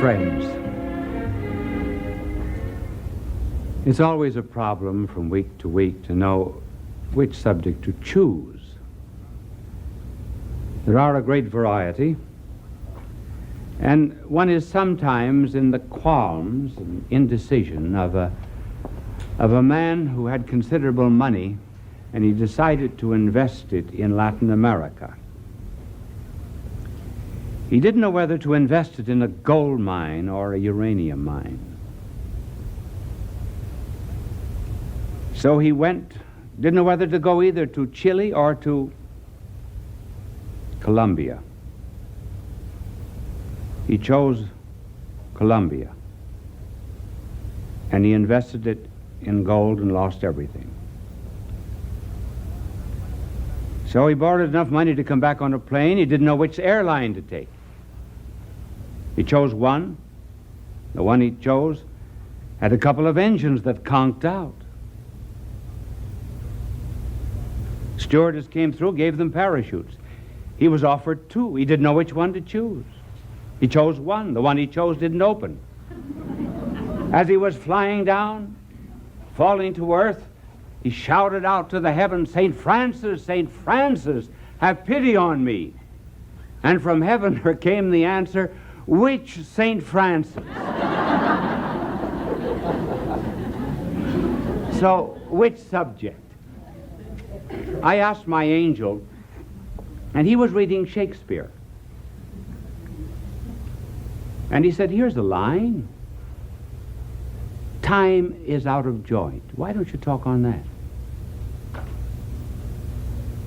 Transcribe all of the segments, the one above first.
Friends, it's always a problem from week to week to know which subject to choose. There are a great variety, and one is sometimes in the qualms and indecision of a man who had considerable money, and he decided to invest it in Latin America. He didn't know whether to invest it in a gold mine or a uranium mine. So he didn't know whether to go either to Chile or to Colombia. He chose Colombia, and he invested it in gold and lost everything. So he borrowed enough money to come back on a plane. He didn't know which airline to take. He chose one. The one he chose had a couple of engines that conked out. Stewardess came through, gave them parachutes. He was offered two. He didn't know which one to choose. He chose one. The one he chose didn't open. As he was flying down, falling to earth, he shouted out to the heavens, "St. Francis, St. Francis, have pity on me." And from heaven there came the answer, "Which St. Francis?" So, which subject? I asked my angel, and he was reading Shakespeare. And he said, "Here's a line. Time is out of joint. Why don't you talk on that?"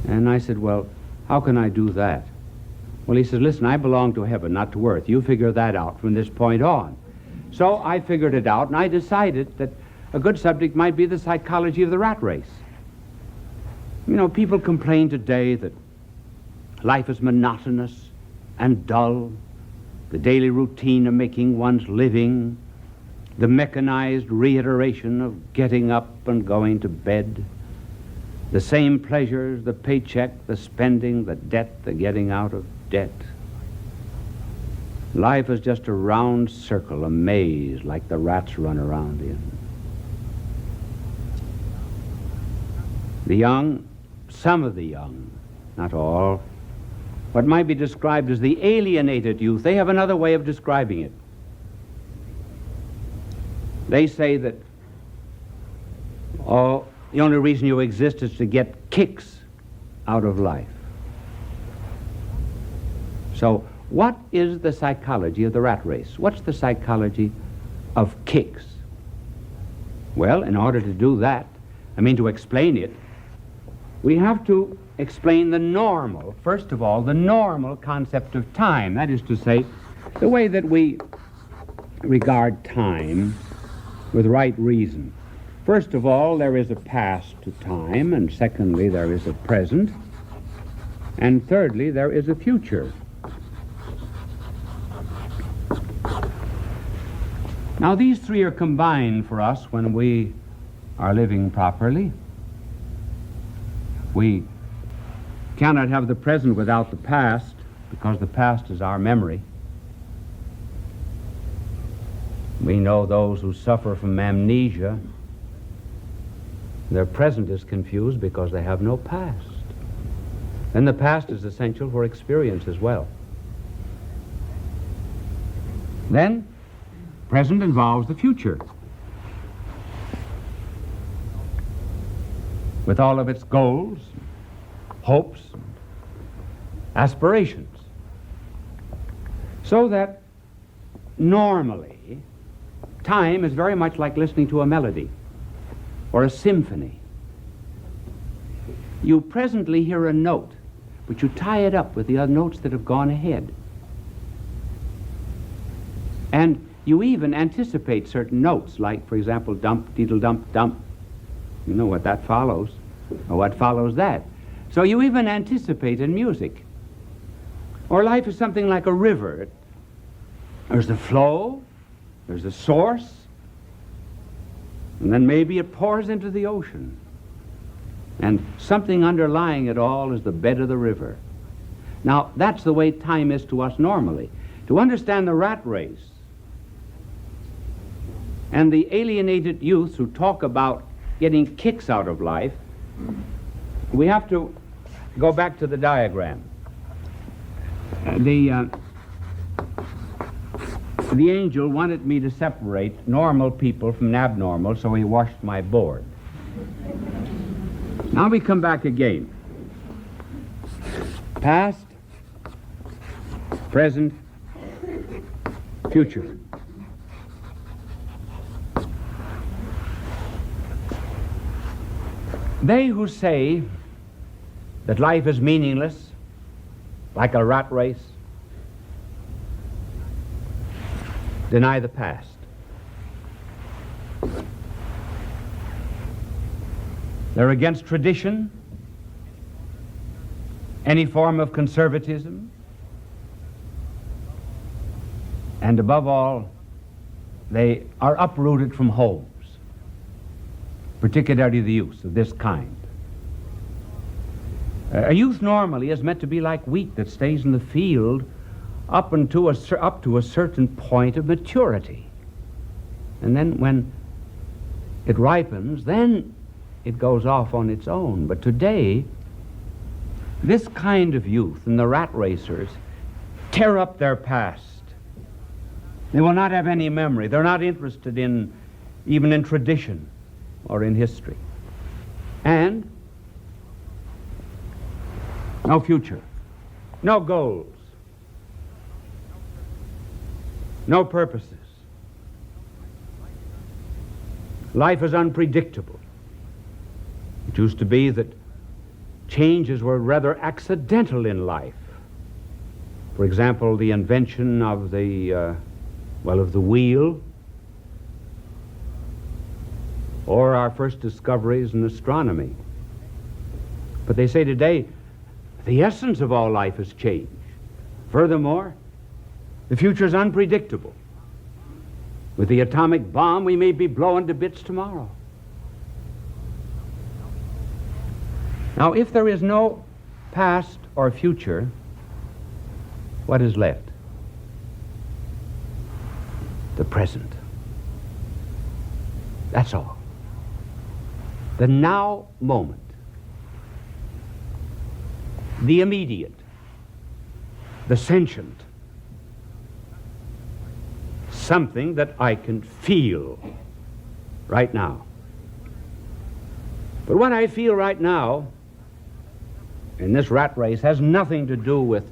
And I said, "Well, how can I do that?" Well, he said, "Listen, I belong to heaven, not to earth. You figure that out from this point on." So I figured it out, and I decided that a good subject might be the psychology of the rat race. You know, people complain today that life is monotonous and dull, the daily routine of making one's living, the mechanized reiteration of getting up and going to bed, the same pleasures, the paycheck, the spending, the debt, the getting out of debt. Life is just a round circle, a maze like the rats run around in. The young, some of the young, not all, what might be described as the alienated youth, they have another way of describing it. They say that, oh, the only reason you exist is to get kicks out of life. So, what is the psychology of the rat race? What's the psychology of kicks? Well, in order to do that, to explain it, we have to explain the normal, first of all, the normal concept of time. That is to say, the way that we regard time with right reason. First of all, there is a past to time, and secondly, there is a present, and thirdly, there is a future. Now, these three are combined for us when we are living properly. We cannot have the present without the past, because the past is our memory. We know those who suffer from amnesia. Their present is confused because they have no past. Then the past is essential for experience as well. Then, present involves the future, with all of its goals, hopes, aspirations. So that normally, time is very much like listening to a melody or a symphony. You presently hear a note, but you tie it up with the other notes that have gone ahead. And you even anticipate certain notes, like, for example, dump, deedle, dump, dump. You know what that follows, or what follows that. So you even anticipate in music. Or life is something like a river. There's the flow, there's the source, and then maybe it pours into the ocean. And something underlying it all is the bed of the river. Now, that's the way time is to us normally. To understand the rat race, And the alienated youth who talk about getting kicks out of life, we have to go back to the diagram. The angel wanted me to separate normal people from abnormal, so he washed my board. Now we come back again. Past, present, future. They who say that life is meaningless, like a rat race, deny the past. They're against tradition, any form of conservatism, and above all, they are uprooted from homes, particularly the youth of this kind. A youth normally is meant to be like wheat that stays in the field up to a certain point of maturity. And then when it ripens, then it goes off on its own. But today, this kind of youth and the rat racers tear up their past. They will not have any memory. They're not interested even in tradition or in history. And no future, no goals, no purposes. Life is unpredictable. It used to be that changes were rather accidental in life. For example, the invention of the wheel, or our first discoveries in astronomy. But they say today, the essence of all life has changed. Furthermore, the future is unpredictable. With the atomic bomb, we may be blown to bits tomorrow. Now, if there is no past or future, what is left? The present. That's all. The now moment. The immediate. The sentient. Something that I can feel right now. But what I feel right now in this rat race has nothing to do with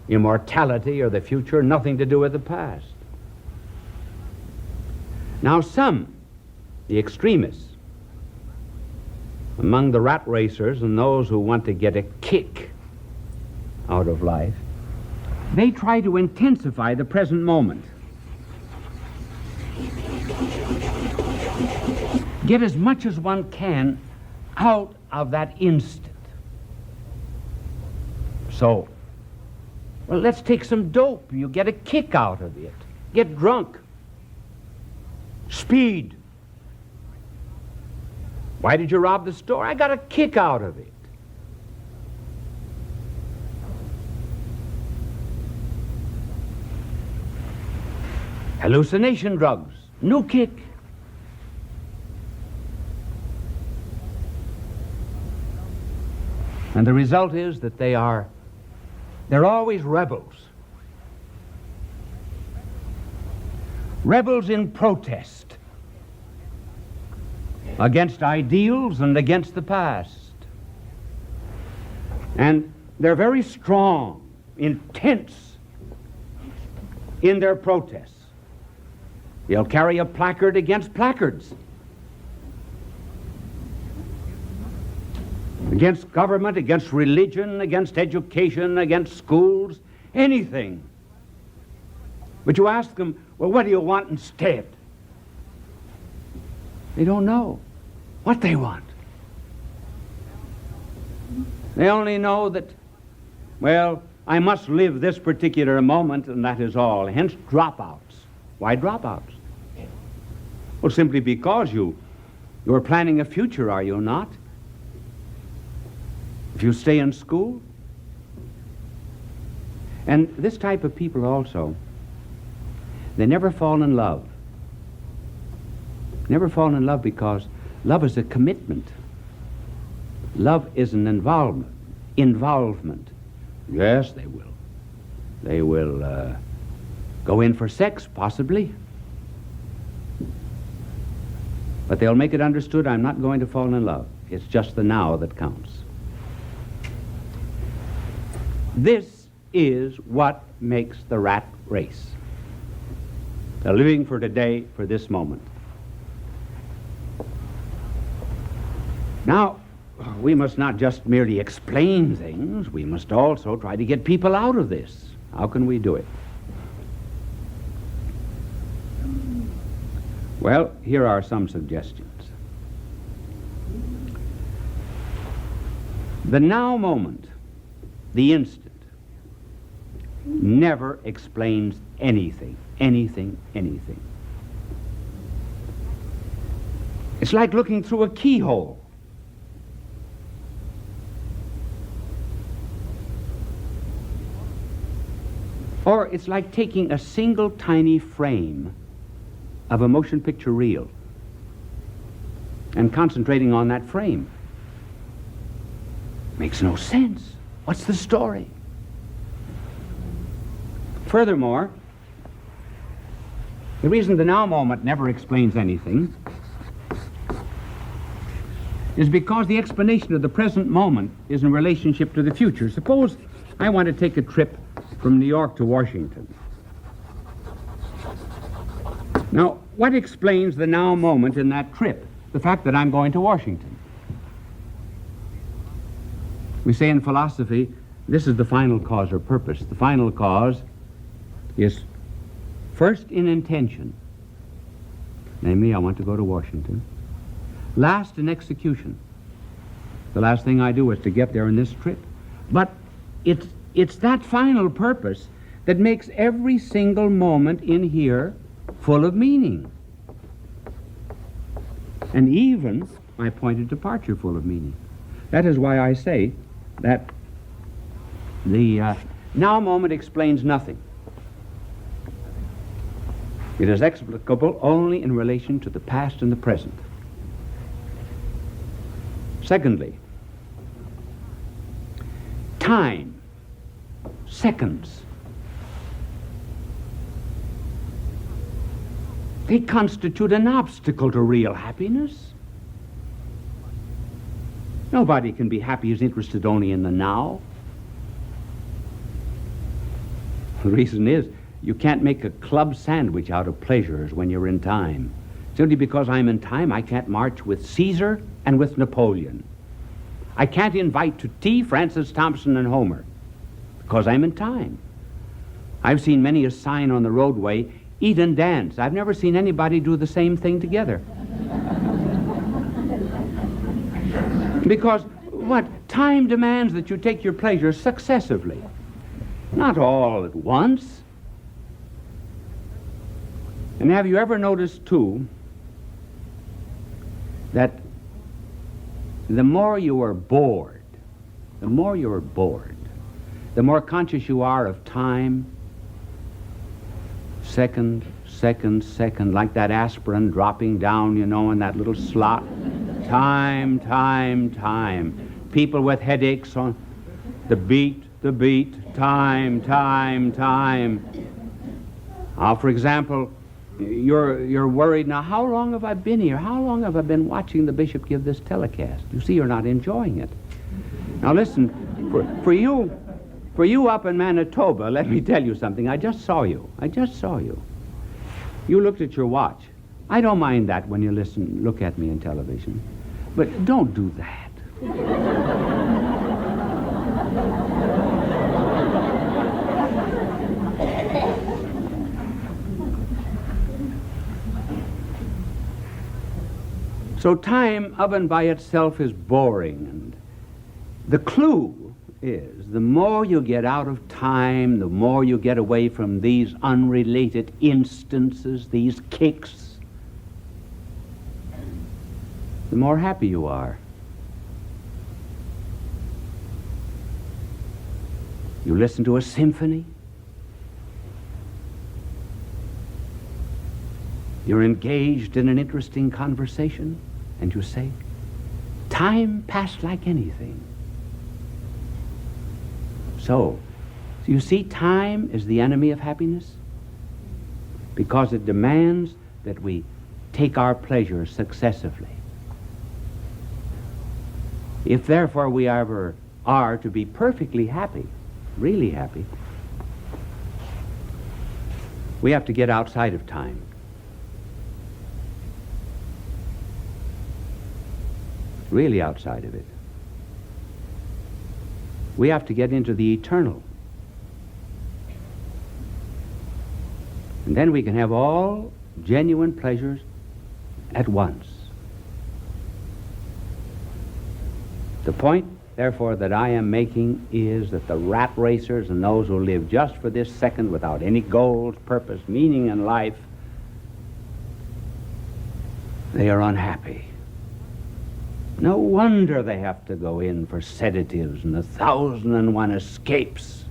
immortality or the future, nothing to do with the past. Now some, the extremists, among the rat racers and those who want to get a kick out of life, they try to intensify the present moment. Get as much as one can out of that instant. So, well, let's take some dope. You get a kick out of it. Get drunk. Speed. Why did you rob the store? I got a kick out of it. Hallucination drugs. New kick. And the result is that they're always rebels. Rebels in protest against ideals and against the past. And they're very strong, intense in their protests. They'll carry a placard against placards, against government, against religion, against education, against schools, anything. But you ask them, well, what do you want instead? They don't know what they want. They only know that, well, I must live this particular moment, and that is all. Hence, dropouts. Why dropouts? Well, simply because you're planning a future, are you not? If you stay in school. And this type of people also, they never fall in love. Never fall in love because love is a commitment. Love is an involvement. Yes, they will. They will go in for sex, possibly. But they'll make it understood I'm not going to fall in love. It's just the now that counts. This is what makes the rat race. They're living for today, for this moment. Now, we must not just merely explain things, we must also try to get people out of this. How can we do it? Well, here are some suggestions. The now moment, the instant, never explains anything. It's like looking through a keyhole. Or it's like taking a single tiny frame of a motion picture reel and concentrating on that frame. Makes no sense. What's the story? Furthermore, the reason the now moment never explains anything is because the explanation of the present moment is in relationship to the future. Suppose I want to take a trip from New York to Washington. Now, what explains the now moment in that trip? The fact that I'm going to Washington. We say in philosophy, this is the final cause or purpose. The final cause is first in intention. Namely, I want to go to Washington. Last in execution. The last thing I do is to get there in this trip. But it's that final purpose that makes every single moment in here full of meaning. And even my point of departure full of meaning. That is why I say that the now moment explains nothing. It is explicable only in relation to the past and the present. Secondly, time, seconds, they constitute an obstacle to real happiness. Nobody can be happy who's interested only in the now. The reason is, you can't make a club sandwich out of pleasures when you're in time. Simply because I'm in time, I can't march with Caesar and with Napoleon. I can't invite to tea Francis Thompson and Homer, because I'm in time. I've seen many a sign on the roadway, eat and dance. I've never seen anybody do the same thing together. Because what? Time demands that you take your pleasure successively, not all at once. And have you ever noticed, too, that the more you are bored, the more conscious you are of time, second, like that aspirin dropping down, in that little slot. Time. People with headaches on the beat, time. For example, you're worried, now how long have I been here? How long have I been watching the bishop give this telecast? You see, you're not enjoying it. Now listen, for you up in Manitoba, let me tell you something. I just saw you. You looked at your watch. I don't mind that when you look at me in television. But don't do that. So time of and by itself is boring, and the clue is the more you get out of time, the more you get away from these unrelated instances, these kicks, the more happy you are. You listen to a symphony, You're engaged in an interesting conversation, and you say, time passed like anything. So you see, time is the enemy of happiness because it demands that we take our pleasures successively. If therefore we ever are to be perfectly happy, really happy, we have to get outside of time. Really outside of it. We have to get into the eternal. And then we can have all genuine pleasures at once. The point, therefore, that I am making is that the rat racers and those who live just for this second without any goals, purpose, meaning in life, they are unhappy. No wonder they have to go in for sedatives and 1,001 escapes.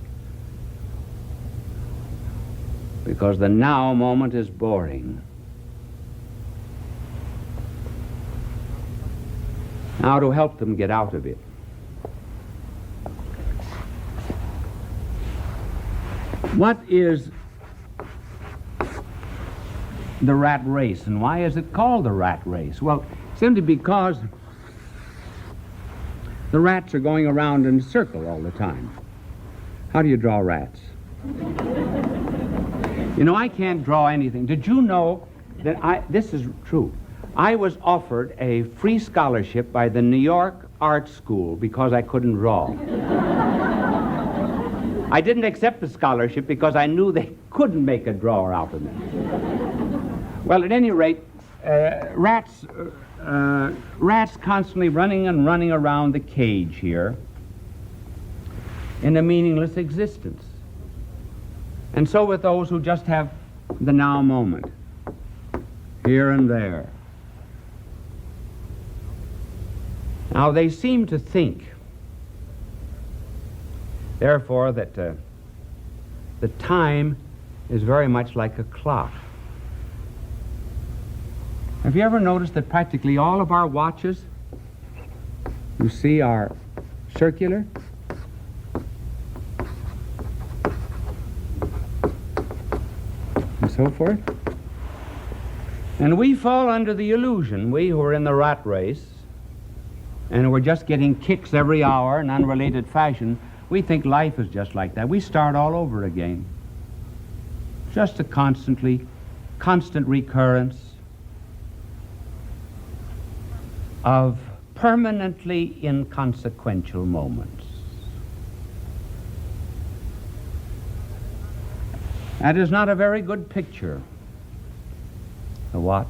Because the now moment is boring. Now, to help them get out of it, what is the rat race, and why is it called the rat race? Well, simply because the rats are going around in a circle all the time. How do you draw rats? You know, I can't draw anything. Did you know that this is true. I was offered a free scholarship by the New York Art School because I couldn't draw. I didn't accept the scholarship because I knew they couldn't make a drawer out of me. Well, at any rate, rats constantly running and running around the cage here in a meaningless existence. And so with those who just have the now moment, here and there. Now, they seem to think, therefore, that the time is very much like a clock. Have you ever noticed that practically all of our watches, you see, are circular? And so forth? And we fall under the illusion, we who are in the rat race, and we're just getting kicks every hour in unrelated fashion, we think life is just like that. We start all over again. Just a constant recurrence of permanently inconsequential moments. That is not a very good picture to watch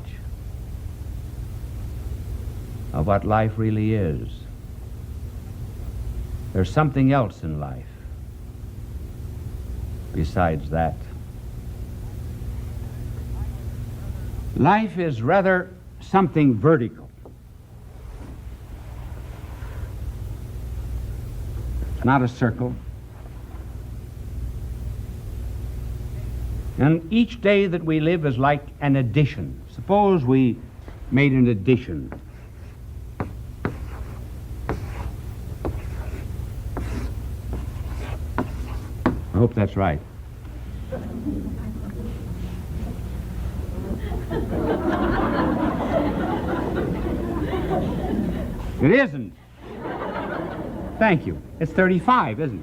of what life really is. There's something else in life besides that. Life is rather something vertical. It's not a circle. And each day that we live is like an addition. Suppose we made an addition. I hope that's right. It isn't. Thank you. It's 35, isn't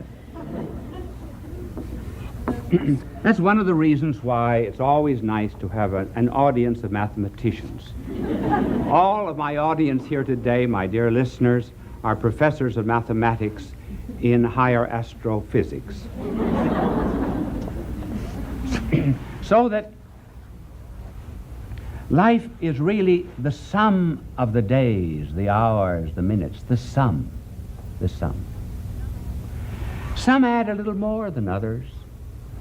it? That's one of the reasons why it's always nice to have an audience of mathematicians. All of my audience here today, my dear listeners, are professors of mathematics in higher astrophysics. So that life is really the sum of the days, the hours, the minutes, the sum. Some add a little more than others.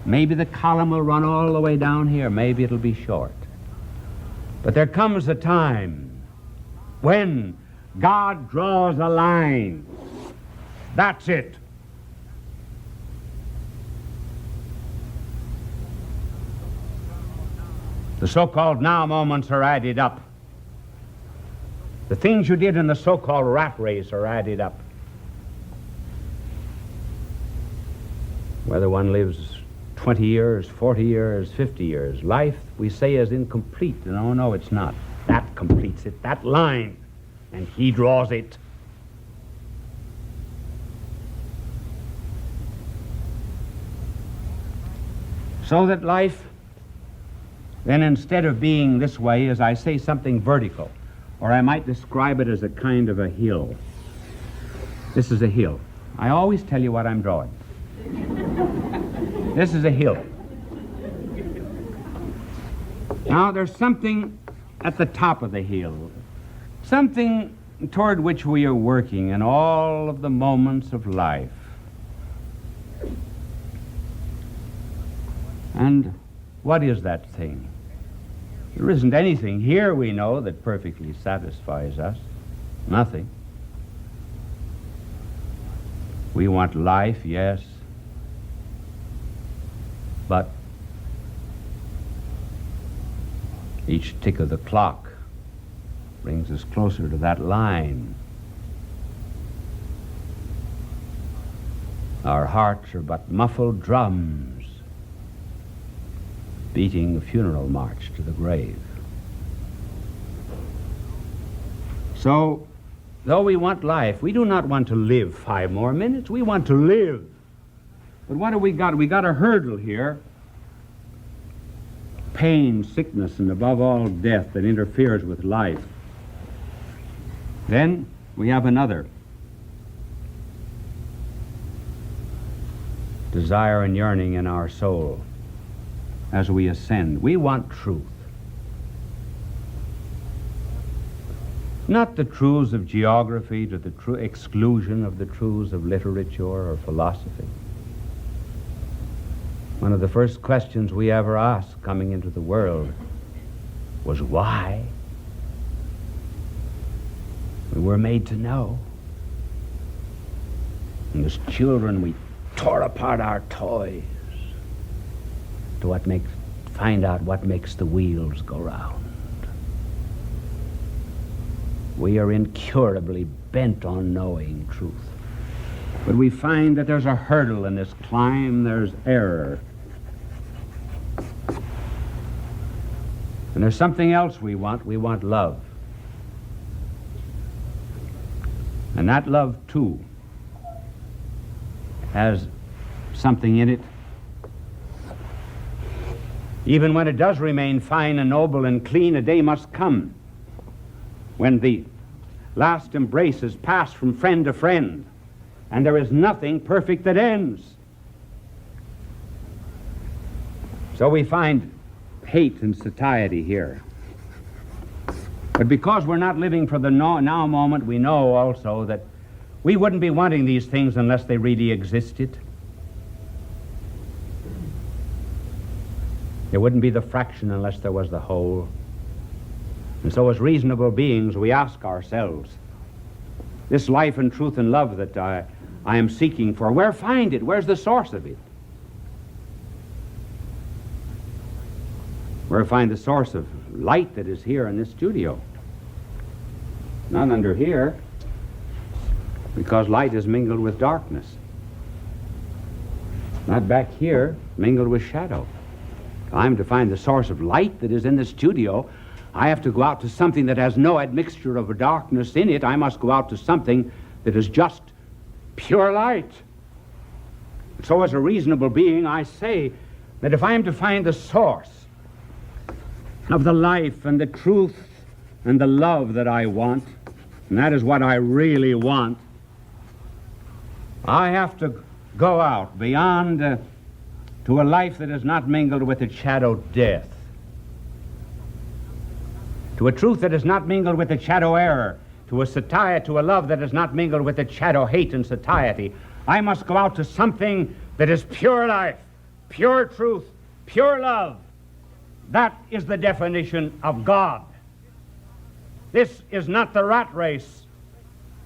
Maybe the column will run all the way down here. Maybe it'll be short. But there comes a time when God draws a line. That's it. The so-called now moments are added up. The things you did in the so-called rat race are added up. Whether one lives 20 years, 40 years, 50 years, life, we say, is incomplete. And oh, no, it's not. That completes it, that line, and he draws it. So that life, then, instead of being this way, as I say, something vertical, or I might describe it as a kind of a hill. This is a hill. I always tell you what I'm drawing. This is a hill. Now, there's something at the top of the hill, something toward which we are working in all of the moments of life. And what is that thing? There isn't anything here, we know, that perfectly satisfies us. Nothing. We want life, yes, but each tick of the clock brings us closer to that line. Our hearts are but muffled drums beating a funeral march to the grave. So, though we want life, we do not want to live 5 more minutes. We want to live. But what do we got? We got a hurdle here. Pain, sickness, and above all, death that interferes with life. Then we have another. Desire and yearning in our soul as we ascend. We want truth. Not the truths of geography to the exclusion of the truths of literature or philosophy. One of the first questions we ever asked coming into the world was why? We were made to know. And as children, we tore apart our toys to find out what makes the wheels go round. We are incurably bent on knowing truth. But we find that there's a hurdle in this climb, there's error. And there's something else we want love. And that love, too, has something in it. Even when it does remain fine and noble and clean, a day must come when the last embrace is passed from friend to friend, and there is nothing perfect that ends. So we find hate and satiety here. But because we're not living for the now moment, we know also that we wouldn't be wanting these things unless they really existed. There wouldn't be the fraction unless there was the whole. And so as reasonable beings, we ask ourselves, this life and truth and love that I am seeking for, where find it? Where's the source of it? Where find the source of light that is here in this studio? Not under here, because light is mingled with darkness. Not back here, mingled with shadow. If I'm to find the source of light that is in the studio, I have to go out to something that has no admixture of darkness in it. I must go out to something that is just pure light. So as a reasonable being, I say that if I am to find the source of the life and the truth and the love that I want, and that is what I really want, I have to go out beyond to a life that is not mingled with its shadow death, to a truth that is not mingled with its shadow error, to a satiety, to a love that is not mingled with its shadow hate and satiety. I must go out to something that is pure life, pure truth, pure love. That is the definition of God. This is not the rat race.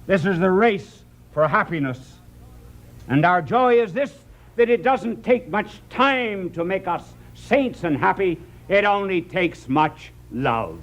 This is the race for happiness. And our joy is this, that it doesn't take much time to make us saints and happy. It only takes much love.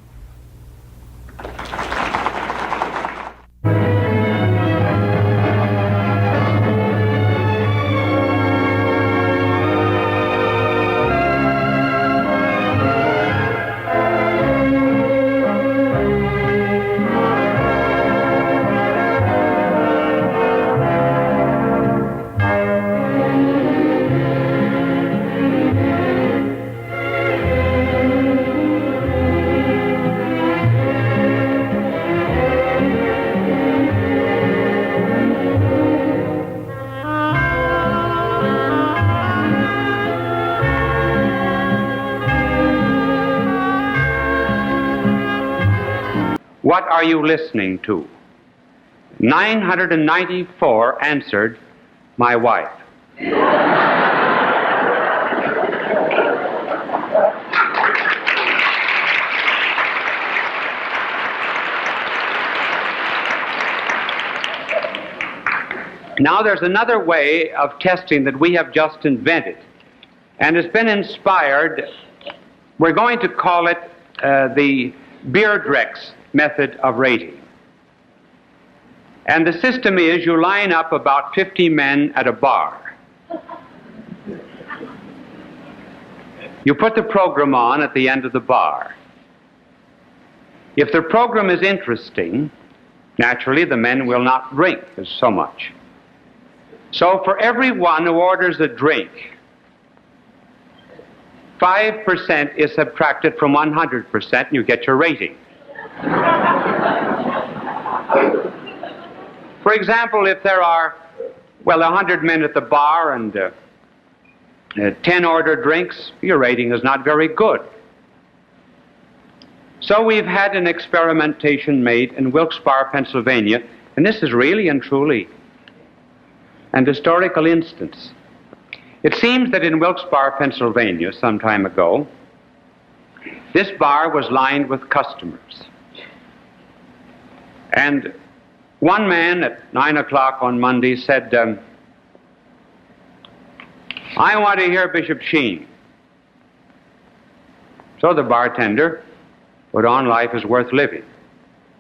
What are you listening to? 994 answered, my wife. Now there's another way of testing that we have just invented, and it's been inspired. We're going to call it the Beardrex method of rating. And the system is you line up about 50 men at a bar. You put the program on at the end of the bar. If the program is interesting, naturally the men will not drink so much. So for every one who orders a drink, 5% is subtracted from 100% and you get your rating. For example, if there are, 100 men at the bar and 10 ordered drinks, your rating is not very good. So we've had an experimentation made in Wilkes-Barre, Pennsylvania, and this is really and truly an historical instance. It seems that in Wilkes-Barre, Pennsylvania, some time ago, this bar was lined with customers. And one man at 9 o'clock on Monday said, I want to hear Bishop Sheen. So the bartender put on Life is Worth Living.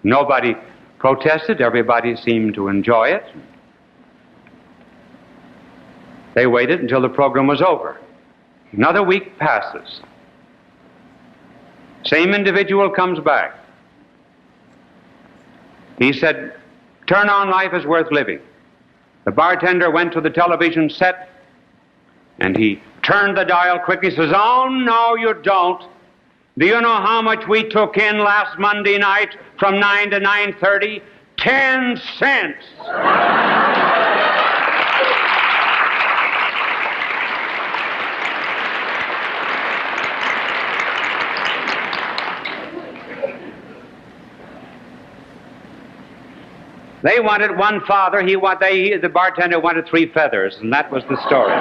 Nobody protested. Everybody seemed to enjoy it. They waited until the program was over. Another week passes. Same individual comes back. He said, turn on Life is Worth Living. The bartender went to the television set and he turned the dial quickly. He says, oh, no, you don't. Do you know how much we took in last Monday night from 9 to 9:30? 10 cents. They wanted one father, the bartender wanted 3 feathers, and that was the story.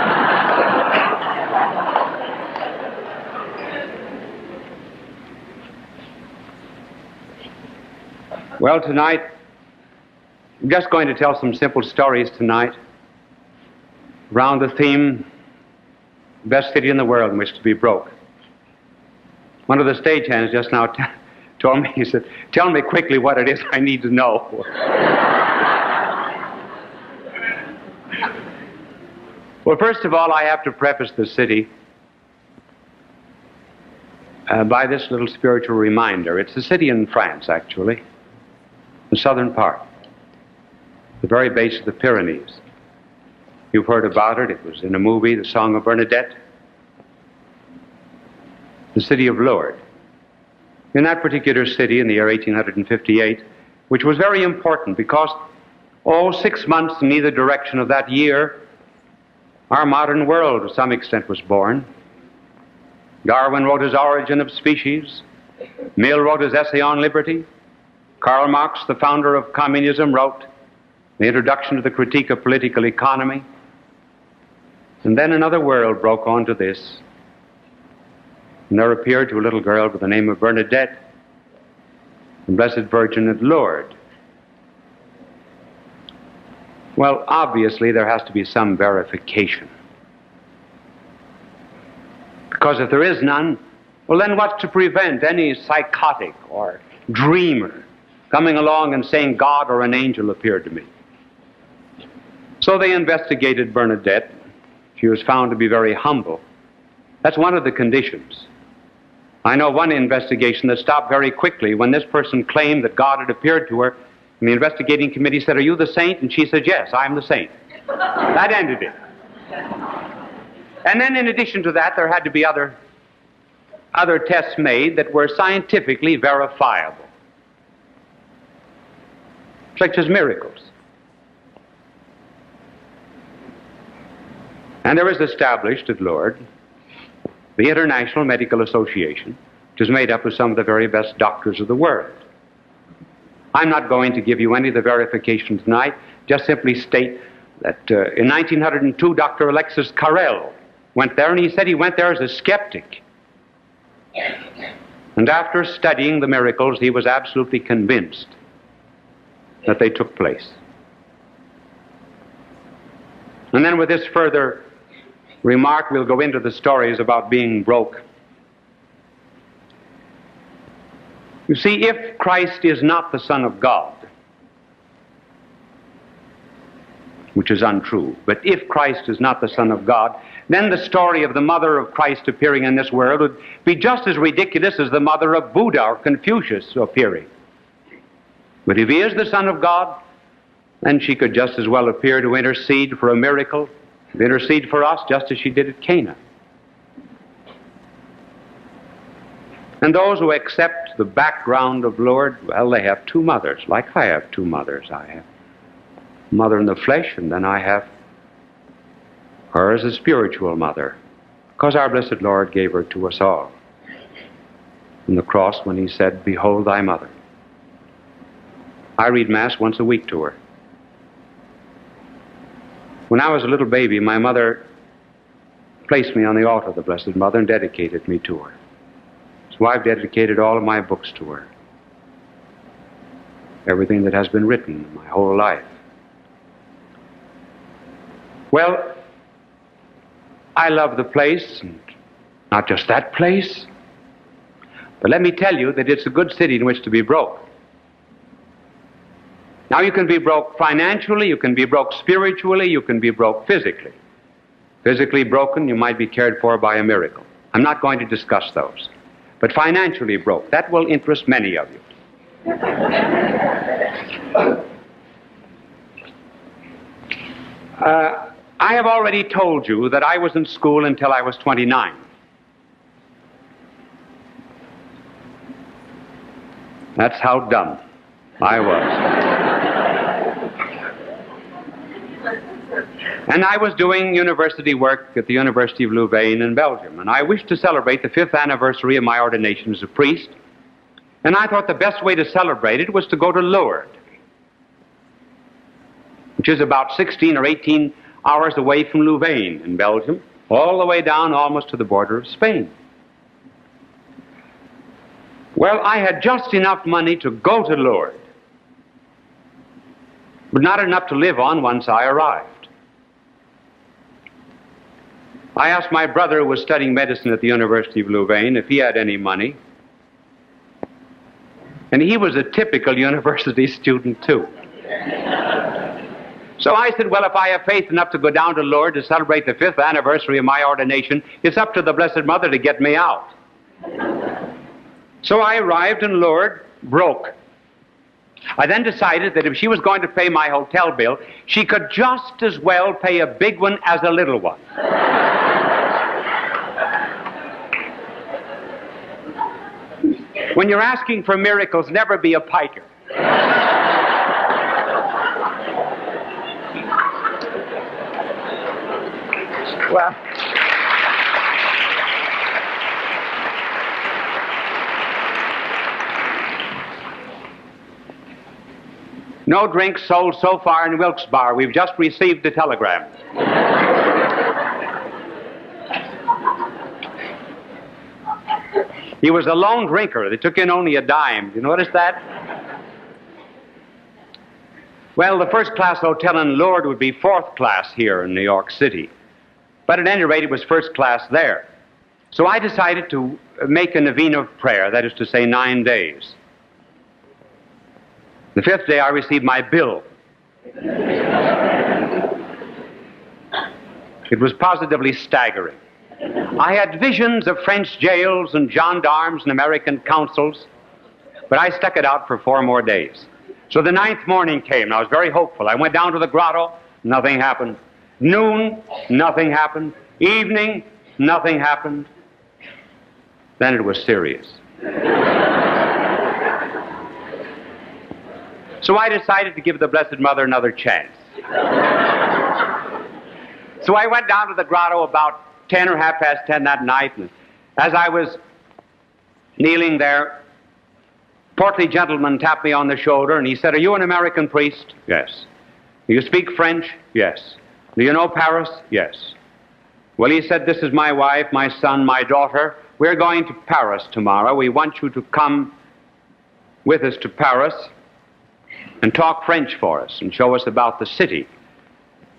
Well, tonight, I'm just going to tell some simple stories tonight around the theme, best city in the world in which to be broke. One of the stagehands just now told me, he said, tell me quickly what it is I need to know. Well, first of all, I have to preface the city by this little spiritual reminder. It's a city in France, actually, the southern part, the very base of the Pyrenees. You've heard about it. It was in a movie, The Song of Bernadette. The city of Lourdes. In that particular city in the year 1858, which was very important because 6 months in either direction of that year, our modern world to some extent was born. Darwin wrote his Origin of Species. Mill wrote his Essay on Liberty. Karl Marx, the founder of communism, wrote the introduction to the Critique of Political Economy. And then another world broke onto this. And there appeared to a little girl by the name of Bernadette, the Blessed Virgin at Lourdes. Well, obviously there has to be some verification. Because if there is none, Well, then what's to prevent any psychotic or dreamer coming along and saying God or an angel appeared to me? So they investigated Bernadette. She was found to be very humble. That's one of the conditions. I know one investigation that stopped very quickly when this person claimed that God had appeared to her, and the investigating committee said, "Are you the saint?" And she said, "Yes, I'm the saint." That ended it. And then in addition to that, there had to be other tests made that were scientifically verifiable, such as miracles. And there is established at Lourdes the International Medical Association, which is made up of some of the very best doctors of the world. I'm not going to give you any of the verification tonight, just simply state that in 1902, Dr. Alexis Carrel went there, and he said he went there as a skeptic. And after studying the miracles, he was absolutely convinced that they took place. And then with this further remark, we'll go into the stories about being broke. You see, if Christ is not the Son of God, which is untrue, but if Christ is not the Son of God, then the story of the mother of Christ appearing in this world would be just as ridiculous as the mother of Buddha or Confucius appearing. But if he is the Son of God, then she could just as well appear to intercede for a miracle, to intercede for us, just as she did at Cana. And those who accept the background of Lourdes, well, they have two mothers, like I have two mothers. I have a mother in the flesh, and then I have her as a spiritual mother, because our blessed Lord gave her to us all on the cross when he said, "Behold thy mother." I read Mass once a week to her. When I was a little baby, my mother placed me on the altar of the Blessed Mother and dedicated me to her. So I've dedicated all of my books to her. Everything that has been written my whole life. Well, I love the place, and not just that place, but let me tell you that it's a good city in which to be broke. Now, you can be broke financially, you can be broke spiritually, you can be broke physically. Physically broken, you might be cared for by a miracle. I'm not going to discuss those. But financially broke, that will interest many of you. I have already told you that I was in school until I was 29. That's how dumb I was. And I was doing university work at the University of Louvain in Belgium, and I wished to celebrate the 5th anniversary of my ordination as a priest, and I thought the best way to celebrate it was to go to Lourdes, which is about 16 or 18 hours away from Louvain in Belgium, all the way down almost to the border of Spain. Well, I had just enough money to go to Lourdes, but not enough to live on once I arrived. I asked my brother, who was studying medicine at the University of Louvain, if he had any money. And he was a typical university student, too. So I said, well, if I have faith enough to go down to Lourdes to celebrate the 5th anniversary of my ordination, it's up to the Blessed Mother to get me out. So I arrived in Lourdes broke. I then decided that if she was going to pay my hotel bill, she could just as well pay a big one as a little one. When you're asking for miracles, never be a piker. Well, no drinks sold so far in Wilkes Barre. We've just received a telegram. He was a lone drinker. They took in only a dime. You notice that? Well, the first-class hotel in Lourdes would be fourth class here in New York City. But at any rate, it was first class there. So I decided to make a novena of prayer, that is to say 9 days. The 5th day I received my bill. It was positively staggering. I had visions of French jails and gendarmes and American consuls, but I stuck it out for 4 more days. So the 9th morning came, and I was very hopeful. I went down to the grotto, nothing happened. Noon, nothing happened. Evening, nothing happened. Then it was serious. So I decided to give the Blessed Mother another chance. So I went down to the grotto about 10 or 10:30 that night, and as I was kneeling there, a portly gentleman tapped me on the shoulder, and he said, "Are you an American priest?" "Yes." "Do you speak French?" "Yes." "Do you know Paris?" "Yes." "Well," he said, "this is my wife, my son, my daughter. We're going to Paris tomorrow. We want you to come with us to Paris and talk French for us and show us about the city."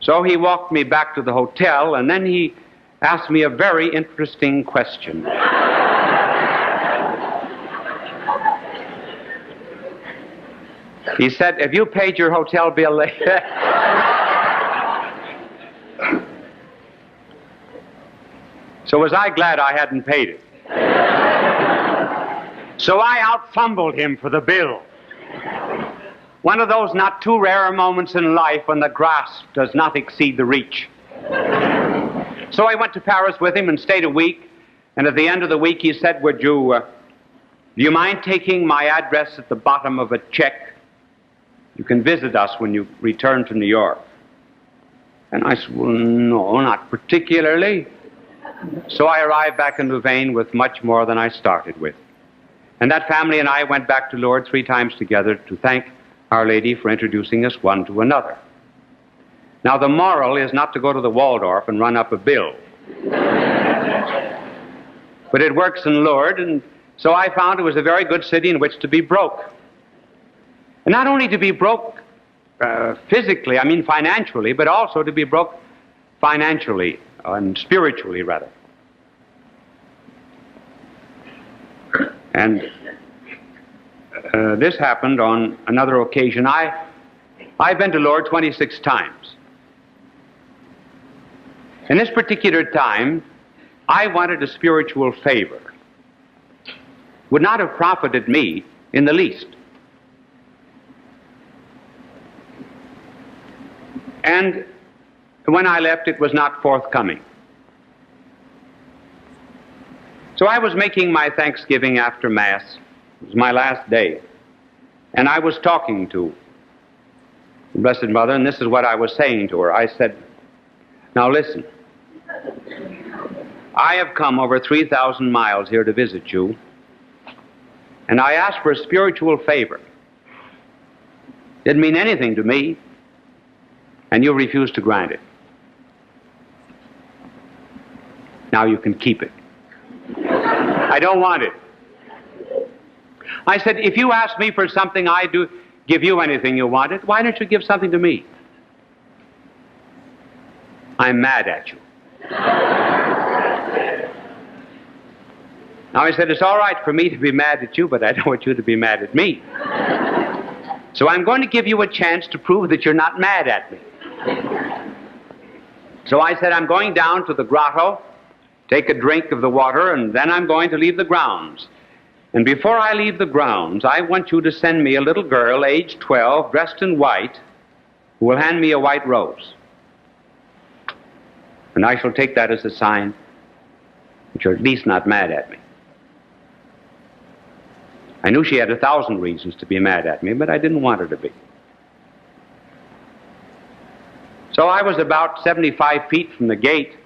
So he walked me back to the hotel, and then he asked me a very interesting question. He said, "Have you paid your hotel bill?" So was I glad I hadn't paid it. So I out-fumbled him for the bill. One of those not too rare moments in life when the grasp does not exceed the reach. So I went to Paris with him and stayed a week, and at the end of the week he said, do you mind taking my address at the bottom of a check? You can visit us when you return to New York. And I said, "Well, no, not particularly." So I arrived back in Louvain with much more than I started with. And that family and I went back to Lourdes 3 times together to thank Our Lady for introducing us one to another. Now, the moral is not to go to the Waldorf and run up a bill. But it works in Lourdes, and so I found it was a very good city in which to be broke. And not only to be broke physically, I mean financially, but also to be broke financially and spiritually, rather. And this happened on another occasion. I've been to Lourdes 26 times. And this particular time, I wanted a spiritual favor. Would not have profited me in the least. And when I left, it was not forthcoming. So I was making my Thanksgiving after Mass. It was my last day. And I was talking to the Blessed Mother, and this is what I was saying to her. I said, "Now listen, I have come over 3,000 miles here to visit you, and I asked for a spiritual favor. Didn't mean anything to me, and you refused to grant it. Now you can keep it. I don't want it." I said, "If you ask me for something, I do give you anything you wanted. Why don't you give something to me?" "I'm mad at you." Now I said, "It's all right for me to be mad at you, but I don't want you to be mad at me. So I'm going to give you a chance to prove that you're not mad at me." So I said, "I'm going down to the grotto, take a drink of the water, and then I'm going to leave the grounds. And before I leave the grounds, I want you to send me a little girl, age 12, dressed in white, who will hand me a white rose. And I shall take that as a sign that you're at least not mad at me." I knew she had 1,000 reasons to be mad at me, but I didn't want her to be. So I was about 75 feet from the gate.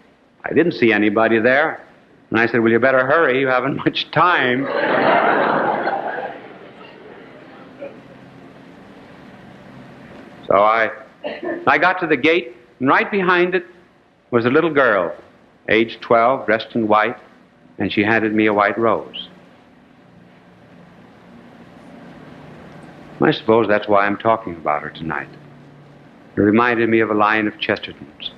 I didn't see anybody there. And I said, "Well, you better hurry. You haven't much time." So I got to the gate, and right behind it was a little girl, age 12, dressed in white, and she handed me a white rose. I suppose that's why I'm talking about her tonight. It reminded me of a line of Chesterton's,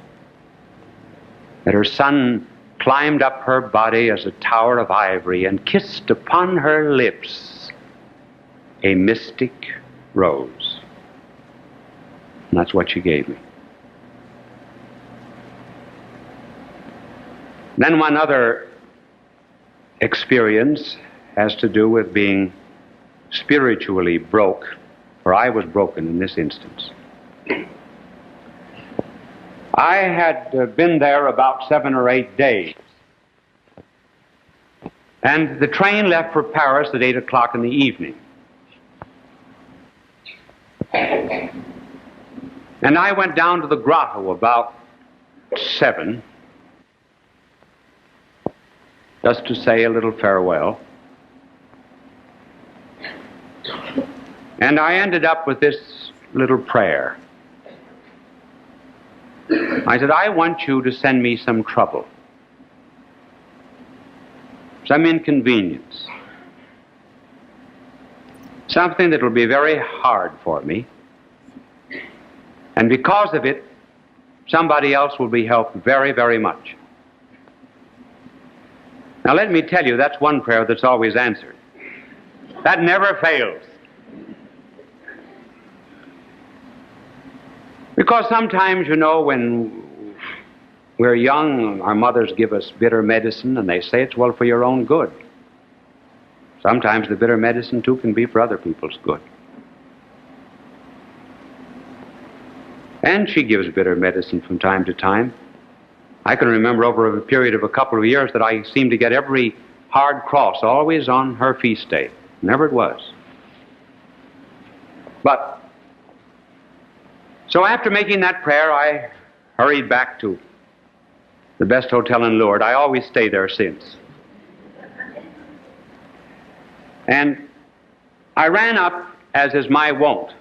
that her son climbed up her body as a tower of ivory and kissed upon her lips a mystic rose. And that's what she gave me. Then one other experience has to do with being spiritually broke, for I was broken in this instance. I had been there about 7 or 8 days, and the train left for Paris at 8 o'clock in the evening. And I went down to the grotto about 7, just to say a little farewell. And I ended up with this little prayer. I said, I want you to send me some trouble, some inconvenience, something that will be very hard for me, and because of it, somebody else will be helped very, very much. Now let me tell you, that's one prayer that's always answered. That never fails. Because sometimes, you know, when we're young, our mothers give us bitter medicine, and they say it's, well, for your own good. Sometimes the bitter medicine, too, can be for other people's good. And she gives bitter medicine from time to time. I can remember over a period of a couple of years that I seemed to get every hard cross always on her feast day. Never it was. But, so after making that prayer, I hurried back to the best hotel in Lourdes. I always stay there since. And I ran up, as is my wont.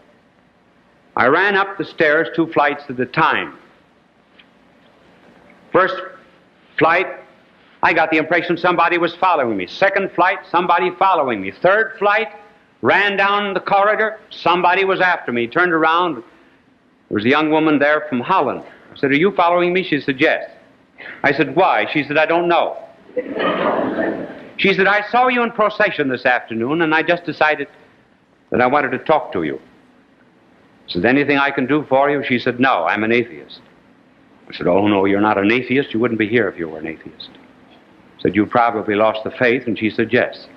I ran up the stairs 2 flights at a time. First flight, I got the impression somebody was following me. Second flight, somebody following me. Third flight, ran down the corridor, somebody was after me. Turned around, there was a young woman there from Holland. I said, are you following me? She said, yes. I said, why? She said, I don't know. She said, I saw you in procession this afternoon, and I just decided that I wanted to talk to you. I said, anything I can do for you? She said, no, I'm an atheist. I said, oh, no, you're not an atheist. You wouldn't be here if you were an atheist. I said, you probably lost the faith, and she said, yes.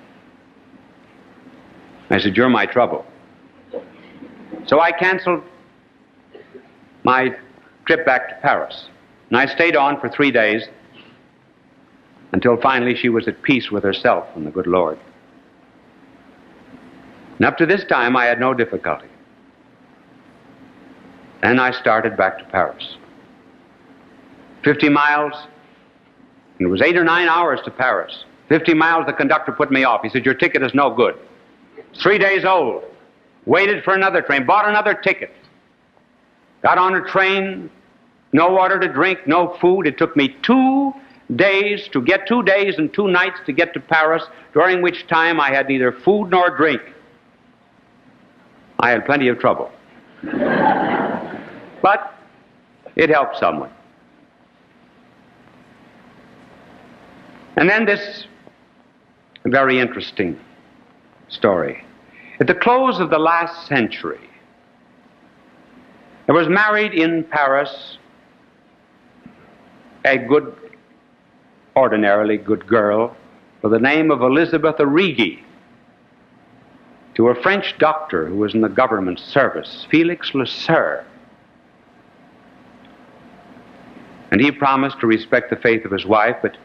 I said, you're my trouble. So I canceled my trip back to Paris, and I stayed on for 3 days until finally she was at peace with herself and the good Lord. And up to this time, I had no difficulty. Then I started back to Paris. 50 miles, and it was 8 or 9 hours to Paris. 50 miles, the conductor put me off. He said, your ticket is no good. It's 3 days old. Waited for another train, bought another ticket. Got on a train, no water to drink, no food. It took me 2 days to get 2 days and 2 nights to get to Paris, during which time I had neither food nor drink. I had plenty of trouble. But it helped someone. And then this very interesting story. At the close of the last century, there was married in Paris a good, ordinarily good girl by the name of Elizabeth Arrighi to a French doctor who was in the government service, Felix Le Sueur. And he promised to respect the faith of his wife, but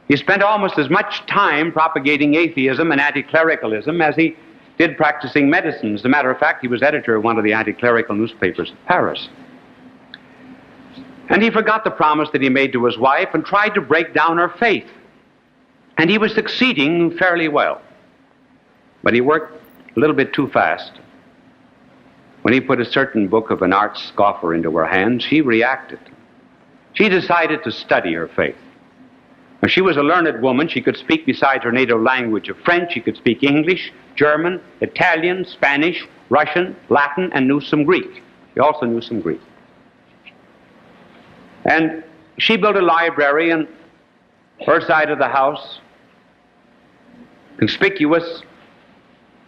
he spent almost as much time propagating atheism and anti-clericalism as he did practicing medicine. As a matter of fact, he was editor of one of the anti-clerical newspapers of Paris. And he forgot the promise that he made to his wife and tried to break down her faith. And he was succeeding fairly well. But he worked a little bit too fast. When he put a certain book of an arch scoffer into her hands, she reacted. She decided to study her faith. Now, she was a learned woman. She could speak, besides her native language of French, she could speak English, German, Italian, Spanish, Russian, Latin, and knew some Greek. She also knew some Greek. And she built a library, and Her side of the house, conspicuous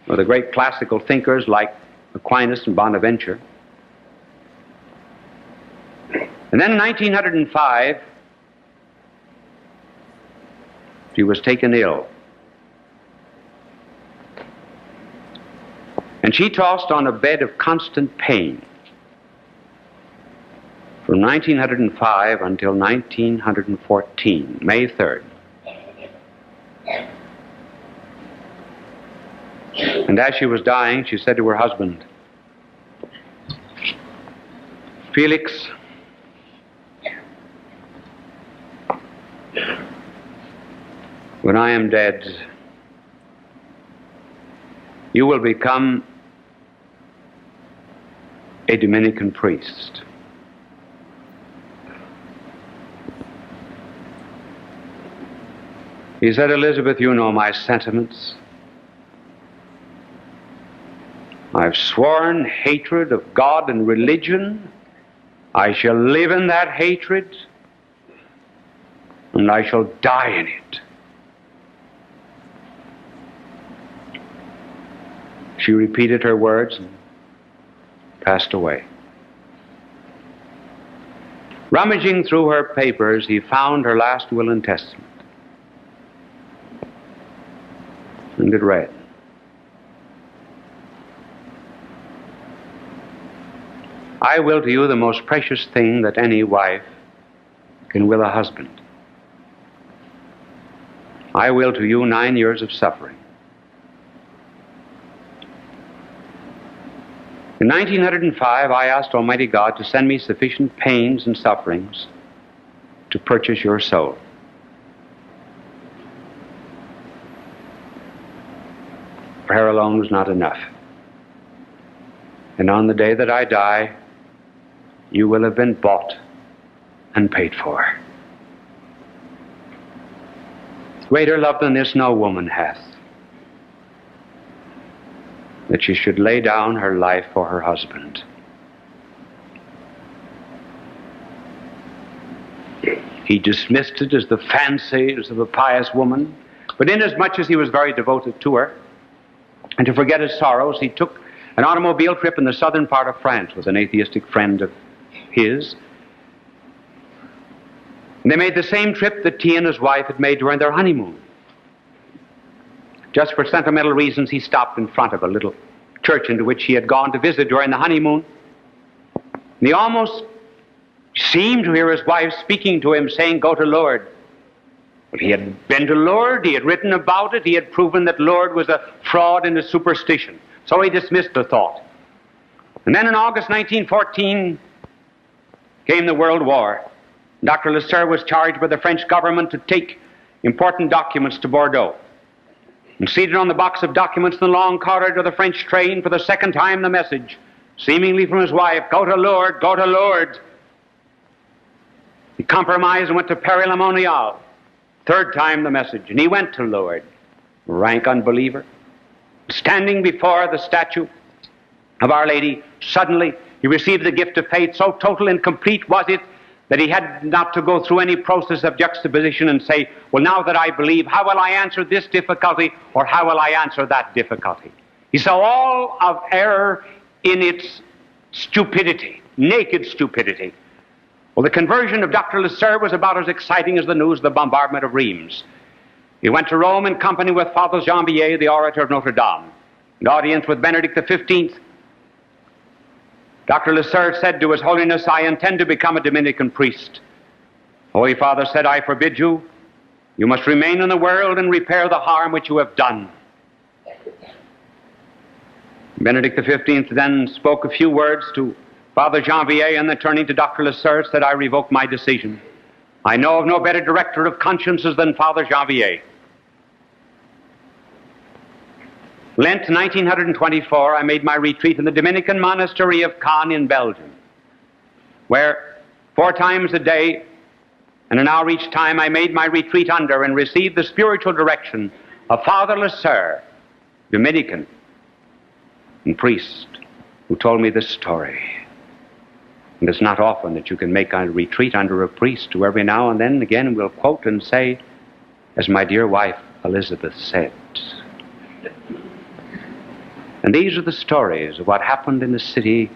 were the great classical thinkers like Aquinas and Bonaventure. And then in 1905, she was taken ill. And she tossed on a bed of constant pain from 1905 until 1914, May 3rd. And as she was dying, she said to her husband, "Felix, when I am dead, you will become a Dominican priest." He said, "Elizabeth, you know my sentiments. I've sworn hatred of God and religion. I shall live in that hatred, and I shall die in it." She repeated her words and passed away. Rummaging through her papers, he found her last will and testament. And it read, "I will to you the most precious thing that any wife can will a husband. I will to you 9 years of suffering." In 1905, I asked Almighty God to send me sufficient pains and sufferings to purchase your soul. Prayer alone was not enough. And on the day that I die, you will have been bought and paid for. Greater love than this no woman hath, that she should lay down her life for her husband. He dismissed it as the fancies of a pious woman, but inasmuch as he was very devoted to her, and to forget his sorrows, he took an automobile trip in the southern part of France with an atheistic friend of his. And they made the same trip that he and his wife had made during their honeymoon. Just for sentimental reasons, he stopped in front of a little church into which he had gone to visit during the honeymoon. And he almost seemed to hear his wife speaking to him, saying, "Go to Lourdes." But he had been to Lourdes, he had written about it, he had proven that Lourdes was a fraud and a superstition. So he dismissed the thought. And then in August 1914 came the World War. Dr. Lasserre was charged by the French government to take important documents to Bordeaux. And seated on the box of documents in the long corridor of the French train, for the second time the message, seemingly from his wife, "Go to Lourdes, go to Lourdes." He compromised and went to Paris-le-Monial. Third time the message, and he went to Lourdes. Rank unbeliever. Standing before the statue of Our Lady, suddenly he received the gift of faith. So total and complete was it that he had not to go through any process of juxtaposition and say, "Well, now that I believe, how will I answer this difficulty, or how will I answer that difficulty?" He saw all of error in its stupidity, naked stupidity. Well, the conversion of Dr. Lasserre was about as exciting as the news of the bombardment of Rheims. He went to Rome in company with Father Janvier, the orator of Notre Dame, an audience with Benedict XV. Dr. Lasserre said to His Holiness, "I intend to become a Dominican priest." Holy Father said, "I forbid you. You must remain in the world and repair the harm which you have done." Benedict XV then spoke a few words to Father Janvier, and then turning to Dr. Lasserre said, "I revoke my decision. I know of no better director of consciences than Father Janvier." Lent 1924, I made my retreat in the Dominican monastery of Caen in Belgium, where 4 times a day and an hour each time I made my retreat under and received the spiritual direction of Father Lasserre, Dominican and priest, who told me this story. And it's not often that you can make a retreat under a priest who every now and then again will quote and say, as my dear wife Elizabeth said. And these are the stories of what happened in the city